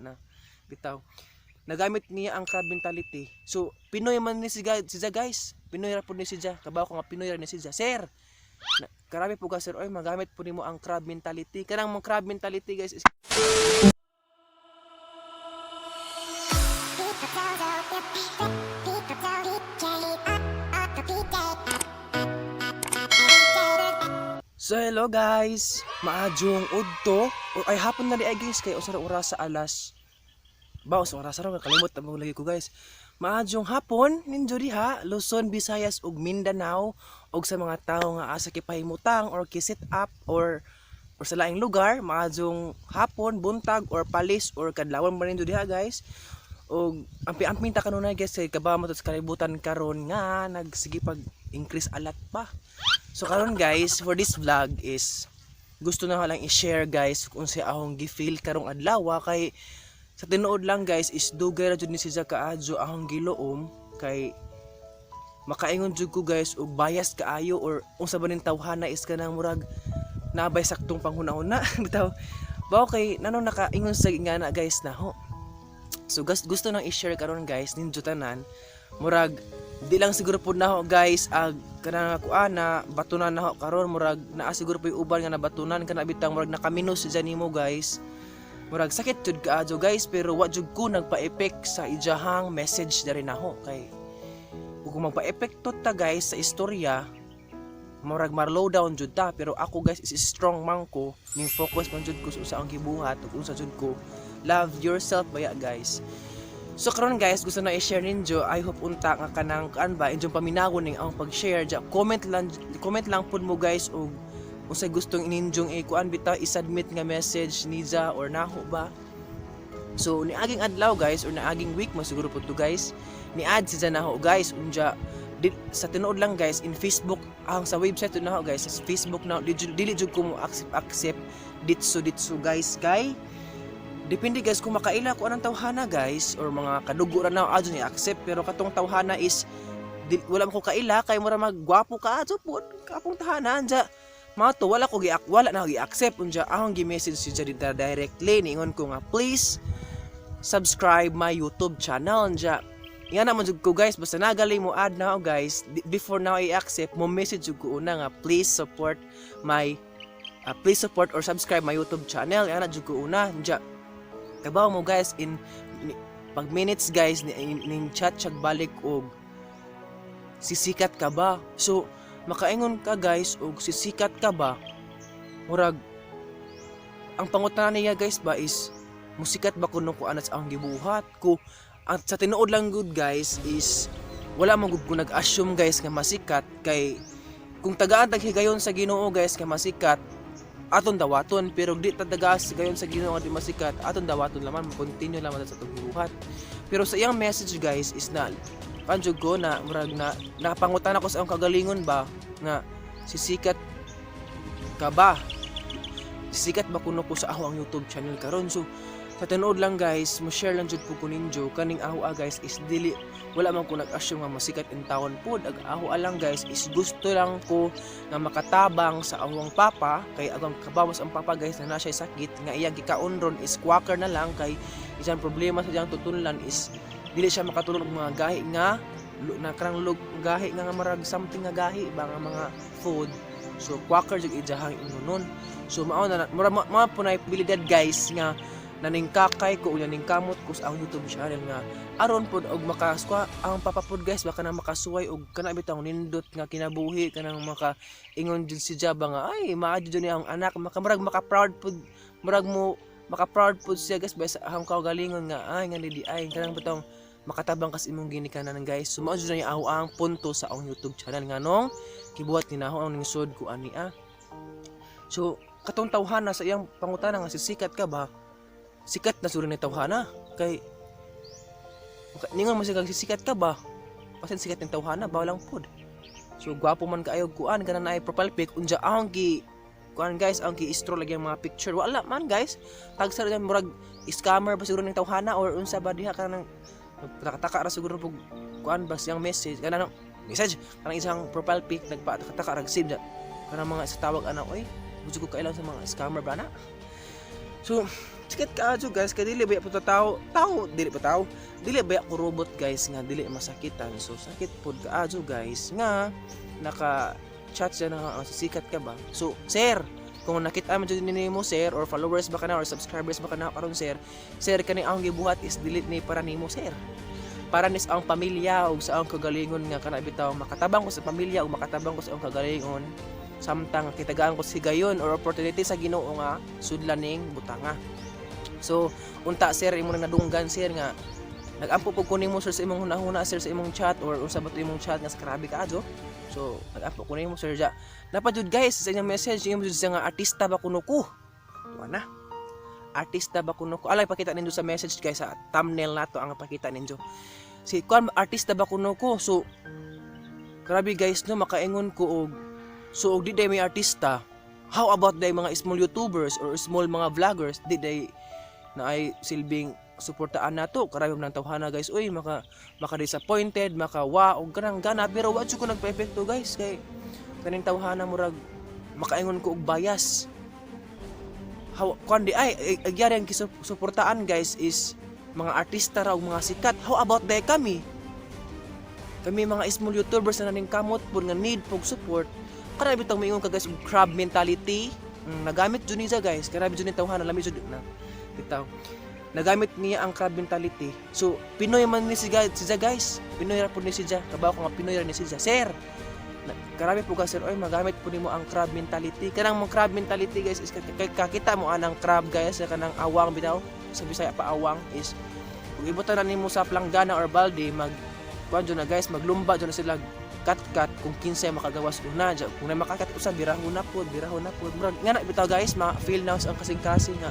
na bitaw. Nagamit niya ang crab mentality. So Pinoy man ni siya guys. Pinoy ra pud ni siya. Kabaw ko nga Pinoy ra ni siya. Sir, karami po ka sir oy magamit po nimo ang crab mentality. Kanang mong crab mentality guys is So hello guys, maadjong udto o ay hapon na di ay guys kay usara oras sa alas. Ba sa oras ra kalimot na mo lagi ko guys. Maadjong hapon ninyo diha Luzon, Visayas ug Mindanao ug sa mga tawo nga asa kipahimutang or kisit up or sa laing lugar, maadjong hapon, buntag or palis or kadlawon man ninyo diha guys. Og ampi-amping ta kanunay guys kay kabamo sa kalibutan karon nga nagsige pag increase alat pa. So karon guys, for this vlog is gusto na lang i-share guys kung si ahong gi-feel karong adlaw kay sa tinuod lang guys is dugay ra jud ni siya kaadyo ahong giloom kay makaingon jud ko guys og bias kaayo or unsa ba ning tawhana is kanang murag nabay saktong panghuna-huna bitaw ba okay nanong nakaingon sa ingana guys na ho. So gusto nang i-share karon guys ninyo tanan murag di lang siguro po na ho guys kanang kuana batunan na ho karon murag naa siguro po yung uban nga nabatunan kana bitang murag nakaminos dyan nimo guys murag sakit jud kaadyo guys pero wa jud ko nagpa-effect sa ijahang message diri na ho kay kung magpa-epekto ta guys sa istorya murag mar-low down jud ta pero ako guys is strong man ko ning focus man jud ko sa ang gibuhat ug unsa jud ko love yourself baya guys. So karon guys gusto na i-share ninyo I hope unta nga kanang kan ba inyong paminawon ning ang pag-share ja comment lang pud mo guys og unsay gustong ininjong kuan bitaw i-submit nga message niya or naho ba. So niaging adlaw guys or niaging week mo siguro pud to guys ni-add siya naho guys unja sa tinuod lang guys in Facebook ang sa website naho guys sa Facebook na dili jud ko mo accept ditso guys kay depende guys kung makaila ko anong tawhana guys or mga kadugo ra na adyo ni accept pero katong tawhana is wala mo ko kaila kay mura maggwapo ka adyo pud kapong tahanan ja mato wala na gi-accept unja ahong gi-message siya dito directly ningon ko nga please subscribe my YouTube channel unja nga naman jud ko guys basta nagali mo add na ako guys before now i-accept mo message jud ko una nga please support or subscribe my YouTube channel nga jud ko una unja kabaw mo guys in pag minutes guys ning chat siya balik og sisikat ka ba so makaingon ka guys og sisikat ka ba murag ang pangutana niya guys ba is musikat ba kuno ko anas ang gibuhat ko at sa tinuod lang good guys is wala man gud ko nag-assume guys nga masikat kay kung tagaan taghigayon sa Ginoo guys nga masikat aton dawaton pero di tadagas gayon sa Ginoo nga di masikat aton dawaton laman continue laman sa tugbuhat pero sa iyang message guys is na kanjud ko na murag na napangutan ako sa ang kagalingon ba nga sisikat ka ba sisikat ba kuno ko sa ako ang YouTube channel karon so sa tinuod lang guys mo share lang jud po ko ninyo kaning aho guys is dili wala man ko nag-assume nga masikat in taon pod ag aho lang guys is gusto lang ko nga makatabang sa awang papa kay agang kabawas ang papa guys na siya sakit nga iyang gikaon ron is quaker na lang kay isang problema sa iyang tutulan is dili siya makatulog og mga gahi nga nakarang gahi nga marag something nga gahi ba nga mga food so quaker jud ijahang inunon so mao na mga punay abilidad guys nga naning kakay ko unya ning kamot ko sa ang YouTube channel nga aron pod og makaswa ang papapod guys baka na makasuway og kana bitaw nindot nga kinabuhi kanang ingon jud si Jaba nga ay maadyo jud ni ang anak makamarag maka-proud pod murag mo maka-proud pod siya guys basta ang kaugalingon nga ay nga di ay kanang bitaw makatabang kas imong ginikanan guys sumao jud ni aho ang punto sa ang YouTube channel nga nong kibuhat ni naho ang ningsod ko ani so katong tawhana sa iyang pangutana nga sisikat ka ba sikat na suri ni tawhana kay ningon mo siya sisikat ka ba pasen sikat ni tawhana ba lang pod so gwapo man kaayo kuan kana na profile pic unja ang gi kuan guys ang gi istro lagi ang mga picture wala man guys tagsa ra murag scammer ba siguro ni tawhana or unsa ba diha kanang taka ra siguro pug kuan ba siyang message kanang message kanang isang profile pic nagpataka ra save kanang mga sa tawag ana oy gusto ko kailan sa mga scammer ba na so sakit kaadyo guys kay dili ba puta tao dili ba ako robot guys nga dili masakitan. So sakit pud kaadyo guys nga naka chat siya na sikat ka ba. So sir, kung nakita man jud nimo sir or followers ba kana or subscribers ba kana karon sir kani ang gibuhat is dili ni para nimo sir, para nis ang pamilya ug sa ang kagalingon nga kana bitaw makatabang ko sa pamilya ug makatabang ko sa ang kagalingon samtang kitagaan ko sigayon or opportunity sa Ginoo nga sudlan ning butanga. So unta sir imo nang nadunggan sir nga nagampo pug ko nimo sir sa imong hunahuna sir sa imong chat or unsa ba to imong chat nga sa grabe kaadyo. So nagampo ko nimo sir ja dapat jud guys sa inyong message imo jud nga artista ba kuno ko na artista ba kuno ko alay pakita ninyo sa message guys sa thumbnail nato ang pakita ninyo si kuan artista ba kuno ko. So grabe guys no makaingon ko og so og di day may artista, how about day mga small YouTubers or small mga vloggers di day na ay silbing suportaan nato karayom nang tawhana guys. Uy maka disappointed maka og kanang gana pero wa jud ko nagpa-epekto guys kay kaning tawhana murag makaingon ko og bias. How kundi ay agyari ang suportaan guys is mga artista ra og mga sikat. How about day kami mga small YouTubers na naning kamot pud nga need pog support. Karami bitang maingon ka guys og crab mentality. Nagamit jud niya guys. Karami jud ni tawhana lami jud na bitaw. Nagamit niya ang crab mentality. So Pinoy man ni siya guys. Pinoy ra pud ni siya. Kabaw ko nga Pinoy ra ni siya. Sir, karami po guys sir oy magamit po nimo ang crab mentality. Kanang mong crab mentality guys is kakita mo anang crab guys kanang awang bitaw. Sa Bisaya pa awang is kung ibutan na nimo sa planggana or balde mag kuan na guys maglumba jud na sila kat kung kinsay makagawas una kung na makakat usa birahon na pod murag nga na bitaw guys ma-feel na ang kasing-kasing nga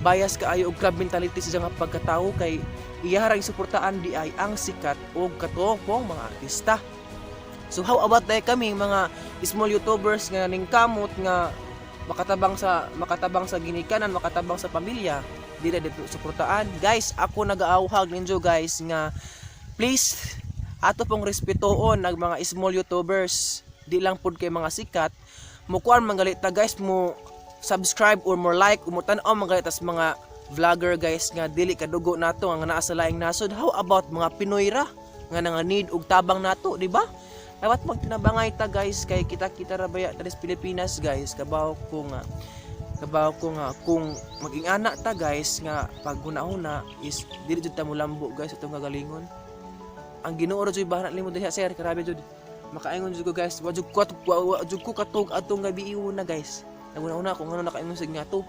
bias kaayo og crab mentality sa nga pagkatao kay iyaharang suportaan di ay ang sikat og katopong mga artista. So how about day kami mga small YouTubers nga ning kamot nga makatabang sa ginikanan, makatabang sa pamilya, di na dito suportaan. Guys, ako nagaawhag ninyo guys nga please ato pong respetoon ang mga small YouTubers, di lang pud kay mga sikat mo kuan manggalit ta guys mo subscribe or more like mo tan-aw manggalit as mga vlogger guys nga dili kadugo nato nga naa sa laing nasod. How about mga Pinoy ra nga nga need og tabang nato, di ba? Dapat magtinabangay ta guys kay kita ra baya ta sa Pilipinas guys. Kabaw ko nga kung maging anak ta guys nga pag huna-huna is dili jud ta mo lambo guys atong kagalingon. Ang Ginoo ra jud bahala nimo diha sir, grabe jud makaingon jud ko guys. Wa jud ko katog atong gabi na guys. Naguna-una kung ano nakaingon sig ngato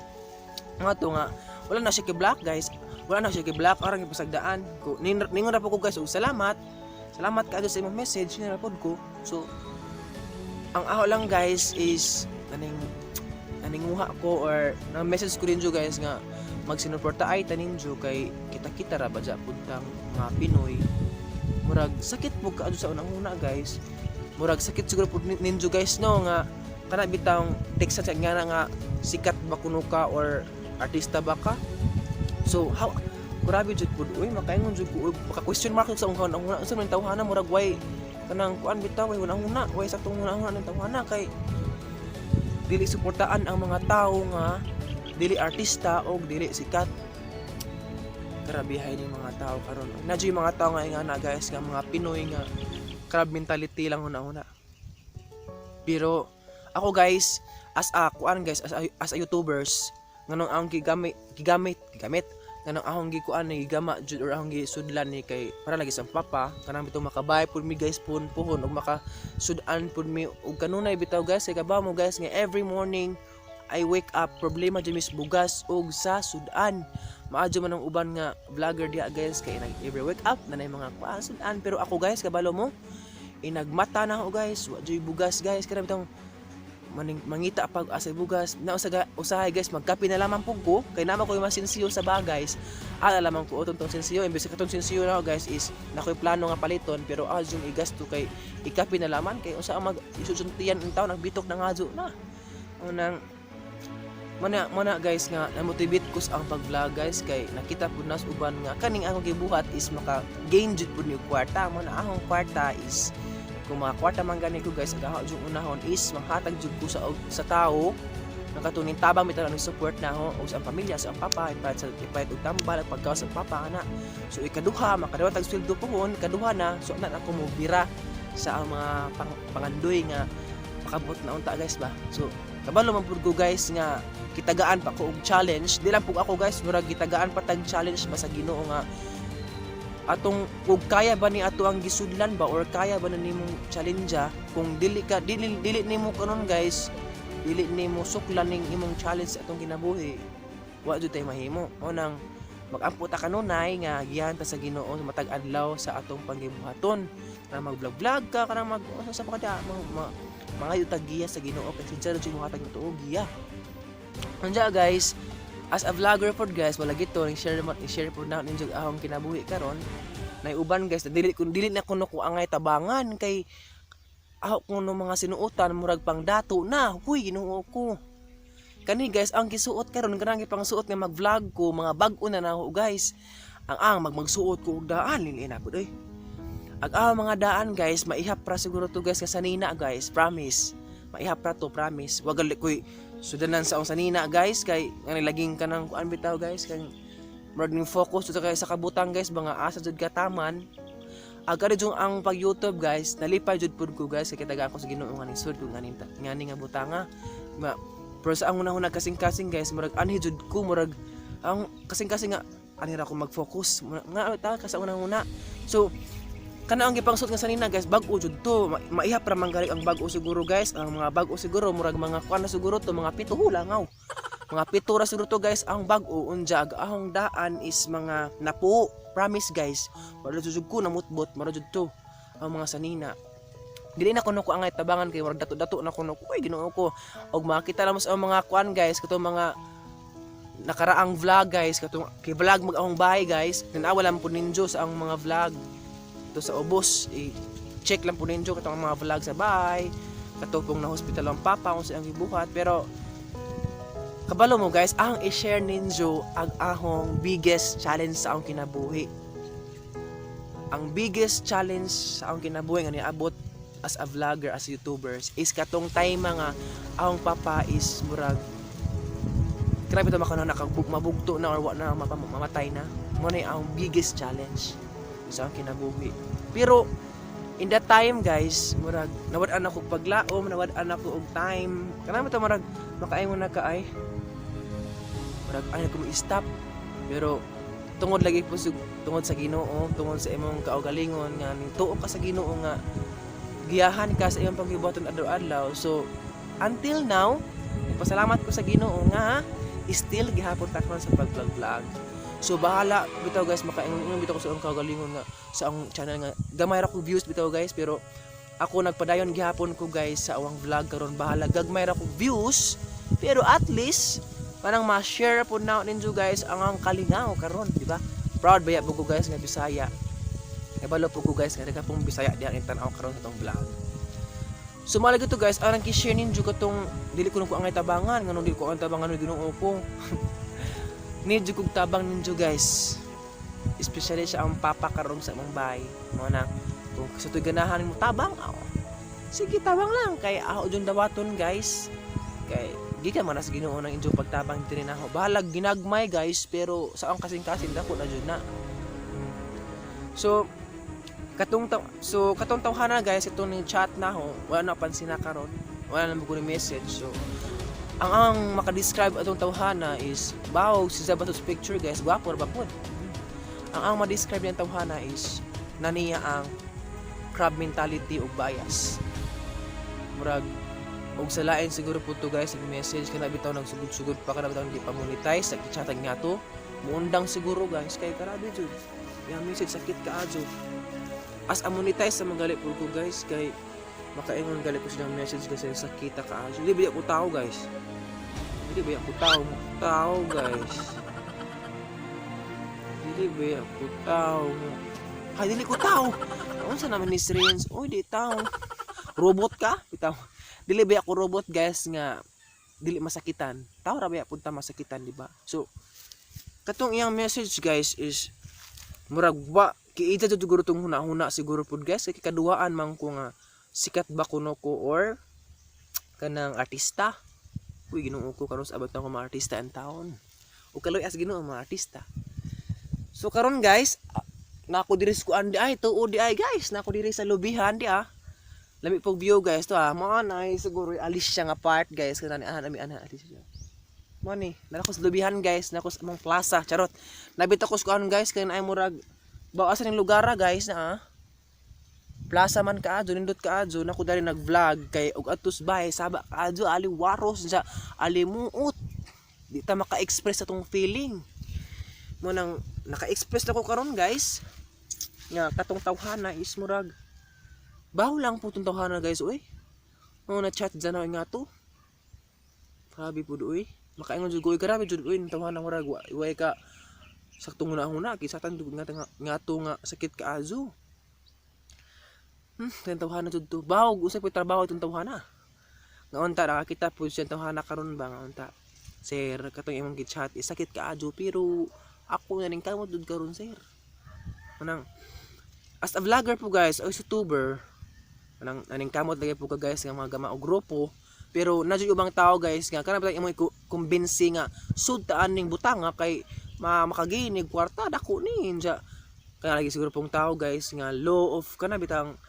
nga wala na siya kay black guys, wala na siya kay black arang ipasagdaan ko ningon ra po ko guys og salamat kaagad sa imong message ni rapod ko. So ang aho lang guys is naninguha ko or na message ko rin jo guys nga magsinuporta ay taninjo kay kita ra ba dya puntang mga Pinoy. Murag sakit po kaadto sa unang-una guys, murag sakit siguro po ninyo guys no nga kana bitang text sa nga sikat ba kuno ka or artista ba ka. So how grabe jud pud uy makaingon jud ko maka question mark sa unang-una unsa man tawhana murag way kanang kuan bitaw way unang-una way saktong unang-una ng tawhana kay dili suportaan ang mga tao nga dili artista o dili sikat. Grabe hay ni mga tao karon. Nadyo mga tao nga na guys nga mga Pinoy nga crab mentality lang una-una. Pero ako guys as a YouTubers nganong akong gigamit nganong akong gikuan ni gigama jud or akong gisudlan ni kay para lagi sa papa kanang bitaw makabay pud mi guys puhon og makasudan pud mi og kanunay bitaw guys kay kabaw mo guys nga every morning I wake up problema jud mis bugas og sa sudan. Maadyo man ang uban nga vlogger diha guys kay every wake up na mga sudan pero ako guys kabalo mo inagmata na ako guys wa jud bugas guys kada bitong mangita pag asay bugas na usahay guys magkape na lamang pug ko kay naman ko yung masinsiyo sa bagay guys lamang ko utong sinsiyo imbes katong sinsiyo na guys is nakoy plano nga paliton pero yung igasto kay ikape na lamang kay usa mag isusuntian ang taon nagbitok na nga na unang mana guys nga na-motivate ko sa ang pag-vlog guys kay nakita pud nas uban nga kaning akong gibuhat is maka gain jud pud ni kwarta mo na akong kwarta is kung mga kwarta man gani ko guys agaha jud unahon is manghatag jud ko sa tao nakatunin tabang bitaw ang support na ho og sa ang pamilya sa ang papa ipayat og tambal at pagkaw sa papa ana. So ikaduha makaduha tag sweldo pohon, kaduha na so na ako mo bira sa ang mga pangandoy nga makabot na unta guys ba. So kabalo man pud ko guys nga kitagaan pa ko og challenge. Di lang pug ako guys, murag kitagaan pa tag challenge ba sa Ginoo nga atong kung kaya ba ni ato ang gisudlan ba or kaya ba na nimong challenge kung dili nimo karon guys, dili nimo suklan ning imong challenge sa atong kinabuhi, wa jud tay mahimo. O nang mag-ampo ta kanunay nga gihan ta sa Ginoo matag adlaw sa atong panggibuhaton na mag-vlog ka kanang mag sa pakada mga yutag giya sa Ginoo kasi jud mo hatag tuog giya. Anja guys, as a vlogger pod guys, wala gito i-share po na ninyo ahong kinabuhi karon. Nay uban guys, dili na kuno ko angay tabangan kay ako kuno mga sinuotan murag pang dato na. Huy, Ginoo ko. Kani guys, ang gisuot karon kanang pang suot nga mag-vlog ko, mga bag-o na ho guys. Ang magsuot ko og daan lili na pud oy. Ang mga daan guys, maihap pra siguro to guys kasanina guys, promise. Maihap pra to, promise. Wag gali koy sudanan sa sanina guys kay nga laging kanang kuan bitaw guys kay murag ning focus to kay sa kabutang guys mga asa jud kataman. Agad jud ang pag YouTube guys, nalipay jud pud ko guys kay tagaan ko sa Ginoo nga ning sud ko ngani nga butanga. Pero sa ang una kasing-kasing guys, murag anhi jud ko murag ang kasing-kasing nga ani ra ko mag-focus nga ta ka sa una. So kana ang gipangsut nga sanina guys, bag-o jud to. Maihap ra man ang bag-o siguro guys. Ang mga bag-o siguro murag mga kuan na siguro to, mga 7 langaw. Mga 7 ra siguro to guys ang bag-o unja ahong daan is mga napo. Promise guys. Wala jud ko namutbot, mara jud to ang mga sanina. Dili na kuno ko angay tabangan kay murag dato-dato na kuno ko. Ay Ginoo ko. Og makita lang mo sa mga kuan guys, kato mga nakaraang vlog guys, kato kay vlog mag ahong bahay guys. Tanawa lang pud ninyo sa ang mga vlog to sa ubos, i-check lang po ninyo katong mga vlog sa bahay, katupong na hospital ang papa kung saan gibuhat. Pero kabalo mo guys, ang i-share ninyo ang ahong biggest challenge sa akong kinabuhi. Ang biggest challenge sa akong kinabuhi nga niabot as a vlogger, as YouTubers is katong time nga ahong papa is murag grabe to makano mabugto na or wa na mamatay na. Mo na ang biggest challenge sa akong kinabuhi. Pero in that time guys, murag nawad-an ako paglaom, nawad-an ako og time. Kana mo to murag makaingon na ka ay. Murag ay ko i-stop. Pero tungod lagi po tungod sa Ginoo, tungod sa imong kaugalingon nga tuo ka sa Ginoo nga giyahan ka sa imong paghibuhaton adlaw-adlaw. So until now, pasalamat ko sa Ginoo nga still gihapon ta karon sa pag-vlog. So bahala bitaw guys, makaingon bitaw ko sa ang kagalingon nga sa ang channel nga gamay ra ko views bitaw guys, pero ako nagpadayon gihapon ko guys sa awang vlog karon. Bahala gagmay ra ko views, pero at least parang ma-share po na ninyo guys ang kalingaw karon, di ba? Proud ba ya po ko guys nga Bisaya. Ibalo po ko guys nga daga pong Bisaya diyan ang tan-aw karon sa tong vlog. So malagi to guys, arang ki-share ninyo katong dili ko angay tabangan, ngano dili ko ang tabangan ni Ginoo ko. Need kog tabang ninyo guys, especially sa ang papa karon sa imong bahay mo na kung sa tuy ganahan mo tabang sige tabang lang kay ako jud dawaton guys, kay di ka man sa Ginoo nang inyo pagtabang diri na ako bahalag ginagmay guys, pero sa ang kasing-kasing dako na jud na. So katong tawhana guys, itong ning chat na ho wala na pansin na karon, wala na mo message. So ang makadescribe atong tawhana is bawog si Zabatos picture guys, gwapo ra ba pud. Ang ma-describe niyang tawhana is naniya ang crab mentality o bias. Murag og sa lain siguro po to guys, ang message kana bitaw nang sugod-sugod pa kana bitaw hindi pa monetize, sa chatag nga to muundang siguro guys kay karabi jud yung message sakit ka adyo. As a monetize sa mga gali po ko guys, kay makaingon gali ko silang message kasi sakit ka adyo. Hindi ba ko tao guys, hindi ba ako tao guys, hindi ba ako tao, ay dili ko tao. Unsa naman ni Srens, oy di tao, robot ka bitaw. Dili ba ako robot guys nga dili masakitan, tao ra ba punta masakitan, di ba? So katong iyang message guys is murag wa kiita jud siguro tong huna-huna siguro pud guys, kay kaduaan man ko nga sikat ba kuno ko or kanang artista. Uy, Ginoo ko karon sa abot ng mga artista in town. O kaloy as Ginoo mga artista. So karon guys, nako diri sa kuan di ay tuod di ay guys, nako diri sa lobihan di ah. Lami pog view guys to ah. Mo na siguro alis siya nga part guys kanani nami alis siya. Mo ni, nako sa lobihan guys, nako sa among plaza, charot. Nabit ako sa kuan guys kay ay murag bawasan ning lugar guys na ah. Plaza man kaadyo nindot kaadyo nako dali nag-vlog kay og atus bahay saba kaadyo ali waros sa alimuot. Di ta maka-express atong feeling. Mo nang naka-express ako karon guys. Nga katong tawhana is murag baho lang po tong tawhana guys oy. Mo na chat dyan nga to. Grabe po doy. Makaingon jud ko grabe jud oy tawhana murag way ka saktong una kisatan dugod nga to nga sakit kaazo. Tawhana jud to. Baho usay po trabaho itong tawhana. Nga unta nakakita po siya tawhana karon ba nga unta. Sir, katong imong gichat is sakit kaazo pero ako na ning kamot jud karon sir. Manang as a vlogger po guys, o YouTuber, manang aning kamot lagi po ka guys nga mga gama o grupo, pero na jud ubang tao guys nga kana ba imong kumbinsi nga sud taan ning butang nga kay makaginig kwarta dako ni inja. Kaya lagi siguro pong tao guys nga law of kana bitang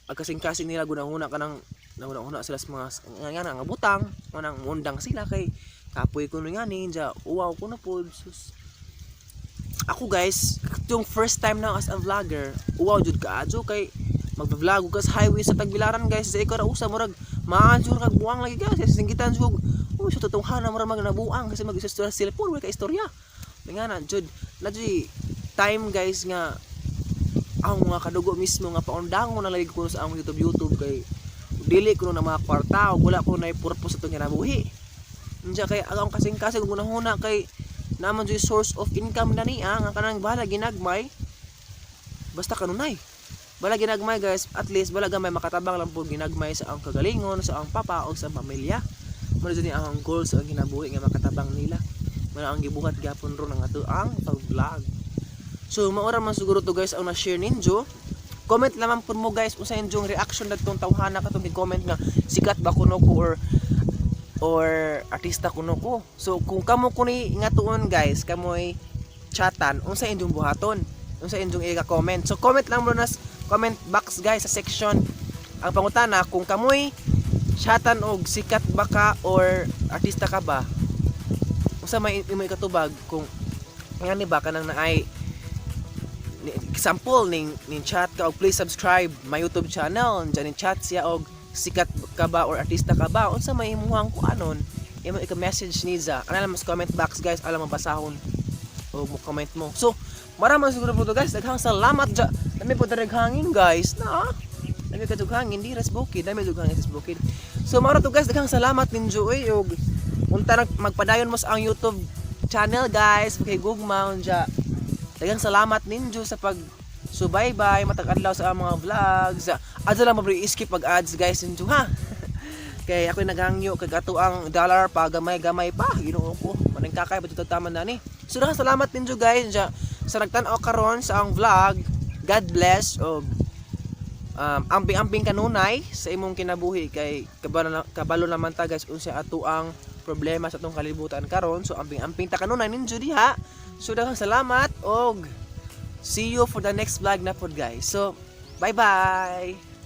agkasing-kasing nila gunahuna kanang nauna sila sa mga nga butang manang mundang sila kay kapoy kuno nga ni inja uwaw ko na po sus. Ako guys, yung first time na as a vlogger, uwaw jud kaadyo kay magba-vlog ko sa highway sa Tagbilaran guys, sa ikaw ra usa murag maanjur kag buang lagi guys, singgitan jud. Oh, sa totoohan na murag magnabuang kasi mag-istorya sa cellphone wala ka istorya. Ngana jud, na jud time guys nga ang mga kadugo mismo nga paundangon na lagi ko sa among YouTube kay dili ko na mga kwarta o wala ko na purpose atong kinabuhi. Unsa kay ang kasing-kasing kung hunahuna kay naman jud source of income na niya nga kanang bala ginagmay basta kanunay bala ginagmay guys at least bala gamay makatabang lang po ginagmay sa ang kagalingon sa ang papa o sa pamilya mo jud ni ang goal sa ginabuhi nga makatabang nila mo ang gibuhat gyapon ron ang ato ang pag-vlog. So maura man siguro to guys ang na-share ninyo. Comment lamang po mo guys unsa inyong reaction dadtong tawhana katong gi-comment nga sikat ba kuno ko or artista kuno ko. So kung kamo kuni nga tuon guys, kamoy chatan unsa inyong buhaton? Unsa inyong i-comment? So comment lang mo na comment box guys sa section ang pangutana kung kamoy chatan og sikat ba ka or artista ka ba? Unsa may imo ikatubag kung ngani ba kanang naay example ning chat ka og please subscribe my YouTube channel diyan chat siya og sikat ka ba or artista ka ba unsa may imuhang kuanon imo i-message niya ana lang mas comment box guys alam mabasahon o mo comment mo. So maraming siguro po to guys daghang salamat ja dami po daghangin guys na dami ka daghangin di ras bukid dami daghangin sa bukid. So mara to guys daghang salamat ninyo og unta magpadayon mo sa ang YouTube channel guys kay gugma unja daghang salamat ninyo sa pag subaybay matag-adlaw sa mga vlogs. Adto lang mabri skip pag ads guys ninyo ha. Kay ako naghangyo kag ato ang dollar pa gamay-gamay pa Ginoo ko. Maning kakay ba taman na ni. So daghang salamat ninyo guys sa nagtan-aw karon sa ang vlog. God bless og amping-amping kanunay sa imong kinabuhi kay kabalo naman ta guys unsa ato ang problema sa atong kalibutan karon. So amping-amping ta kanunay ninyo diha. So daghang salamat og see you for the next vlog na pod guys. So bye bye.